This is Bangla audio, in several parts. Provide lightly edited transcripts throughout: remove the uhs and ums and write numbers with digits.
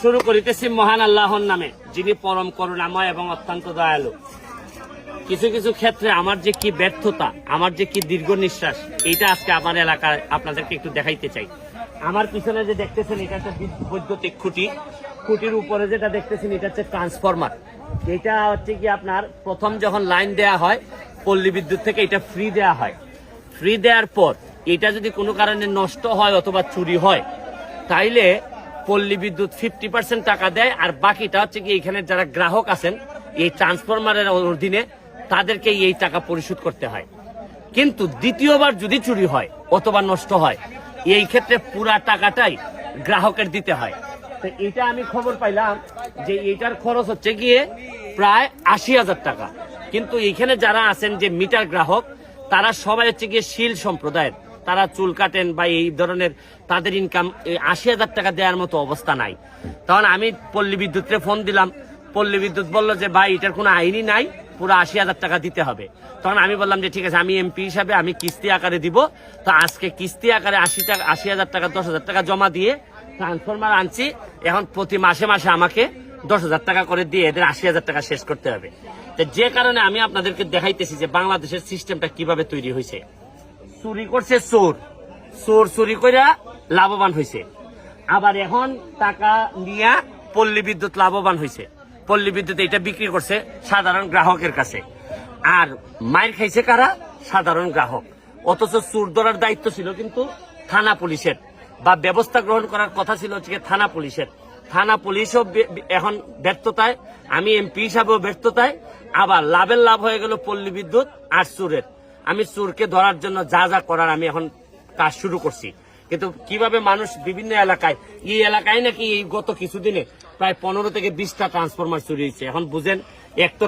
শুরু করিতেছি মহান আল্লাহর নামে, যিনি পরম করুণাময় এবং অত্যন্ত দয়ালু। কিছু কিছু ক্ষেত্রে আমার যে কি ব্যর্থতা, আমার যে কি দীর্ঘ নিঃশ্বাস, এইটা আজকে আমার এলাকায় আপনাদেরকে একটু দেখাইতে চাই। আমার পিছনে যে দেখতেছেন এটা হচ্ছে বৈদ্যুতিক খুঁটি, খুঁটির উপরে যেটা দেখতেছেন এটা হচ্ছে ট্রান্সফরমার। এটা হচ্ছে কি আপনার প্রথম যখন লাইন দেয়া হয় পল্লী বিদ্যুৎ থেকে এটা ফ্রি দেয়া হয়। ফ্রি দেওয়ার পর এটা যদি কোনো কারণে নষ্ট হয় অথবা চুরি হয় তাইলে পল্লী বিদ্যুৎ 50% টাকা দেয়, আর বাকিটা হচ্ছে কি এখানে যারা গ্রাহক আছেন এই ট্রান্সফরমারের অধীনে তাদেরকে এই টাকা পরিশোধ করতে হয়। কিন্তু দ্বিতীয়বার যদি চুরি হয় অথবা নষ্ট হয় এই ক্ষেত্রে পুরা টাকাটাই গ্রাহকের দিতে হয়। তো এটা আমি খবর পাইলাম যে এটার খরচ হচ্ছে গিয়ে প্রায় 80,000 টাকা। কিন্তু এখানে যারা আছেন যে মিটার গ্রাহক তারা সবাই হচ্ছে গিয়ে শীল সম্প্রদায়ের, তারা চুল কাটেন বা এই ধরনের, তাদের ইনকাম 80,000 টাকা দেওয়ার মতো অবস্থা নাই। তখন আমি পল্লী বিদ্যুৎকে ফোন দিলাম, পল্লী বিদ্যুৎ বললো যে ভাই এটার কোনো আইনই নাই, পুরো 80,000 টাকা দিতে হবে। তখন আমি বললাম যে ঠিক আছে, আমি এমপি হিসাবে আমি কিস্তি আকারে দিব। তো আজকে কিস্তি আকারে 80,000 টাকা 10,000 টাকা জমা দিয়ে ট্রান্সফরমার আনছি। এখন প্রতি মাসে মাসে আমাকে 10,000 টাকা করে দিয়ে এদের 80,000 টাকা শেষ করতে হবে। তো যে কারণে আমি আপনাদেরকে দেখাইতেছি যে বাংলাদেশের সিস্টেমটা কিভাবে তৈরি হয়েছে। চুরি করছে চোর, চোর চুরি করে লাভবান হয়েছে, আবার এখন টাকা নিয়ে পল্লী বিদ্যুৎ লাভবান হয়েছে। পল্লী বিদ্যুৎ এটা বিক্রি করছে সাধারণ গ্রাহকের কাছে, আর মাইর খাইছে কারা? সাধারণ গ্রাহক। অথচ চোর ধরার দায়িত্ব ছিল কিন্তু থানা পুলিশের, বা ব্যবস্থা গ্রহণ করার কথা ছিল হচ্ছে থানা পুলিশের। থানা পুলিশও এখন ব্যর্থতায়, আমি এমপি হিসাবেও ব্যর্থতায়, আবার লাভের লাভ হয়ে গেল পল্লী বিদ্যুৎ আর চোরের। আমি চোরকে ধরার জন্য যা যা করার আমি এখন কাজ শুরু করছি। কিন্তু কিভাবে মানুষ বিভিন্ন এলাকায়, এই এলাকায় নাকি এই গত কিছুদিনে প্রায় 15 থেকে 20টা ট্রান্সফরমার চুরি হয়েছে। এখন বুঝেন, এক তো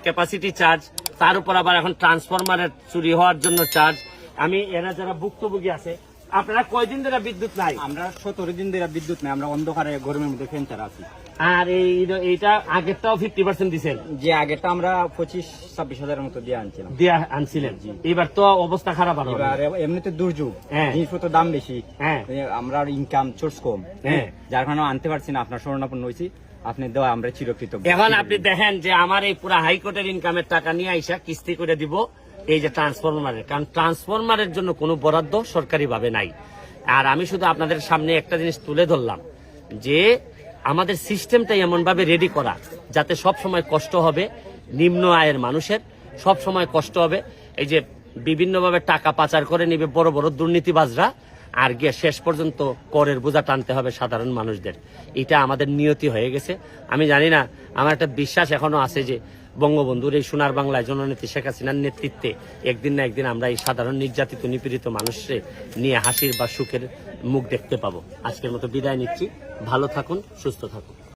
ক্যাপাসিটি চার্জ, তার উপর আবার এখন ট্রান্সফরমারের চুরি হওয়ার জন্য চার্জ। আমি এরা যারা ভুক্তভোগী আছে, আপনারা কয়দিন ধরে বিদ্যুৎ নাই? আমরা 17 দিন ধরে বিদ্যুৎ নাই, আমরা অন্ধকারে গরমের মধ্যে ফ্যান ছাড়া আছি। আর এইটা আগেরটাও 50% দিচ্ছেন? যে আগেরটা আমরা 25-26 হাজারের মতো দিয়ে আনছিলাম, দিয়ে আনছিলেন। এবার তো অবস্থা খারাপ। এবার এমনিতে দুর্যোগ, জিনিসপত্র দাম বেশি, আমরা ইনকাম সোর্স কম, যার কারণে আনতে পারছি না। আপনার শরণাপন্ন হয়েছি, আপনি দেওয়া আমরা চিরকৃতজ্ঞ। এখন আপনি দেখেন যে আমার এই পুরা হাইকোর্টের ইনকামের টাকা নিয়ে আইসা কিস্তি করে দিব এই যে ট্রান্সফরমারের, কারণ ট্রান্সফরমারের জন্য কোনো বরাদ্দ সরকারি ভাবে নাই। আর আমি শুধু আপনাদের সামনে একটা জিনিস তুলে ধরলাম যে আমাদের সিস্টেমটাই এমন ভাবে রেডি করা যাতে সব সময় কষ্ট হবে নিম্ন আয়ের মানুষের, সব সময় কষ্ট হবে। এই যে বিভিন্নভাবে টাকা পাচার করে নিবে বড় বড় দুর্নীতিবাজরা, আর গিয়ে শেষ পর্যন্ত করের বোঝা টানতে হবে সাধারণ মানুষদের। এটা আমাদের নিয়তি হয়ে গেছে। আমি জানি না, আমার একটা বিশ্বাস এখনো আছে যে বঙ্গবন্ধুর এই সোনার বাংলায় জননেত্রী শেখ হাসিনার নেতৃত্বে একদিন না একদিন আমরা এই সাধারণ নির্যাতিত নিপীড়িত মানুষের নিয়ে হাসির বা সুখের মুখ দেখতে পাবো। আজকের মতো বিদায় নিচ্ছি। ভালো থাকুন, সুস্থ থাকুন।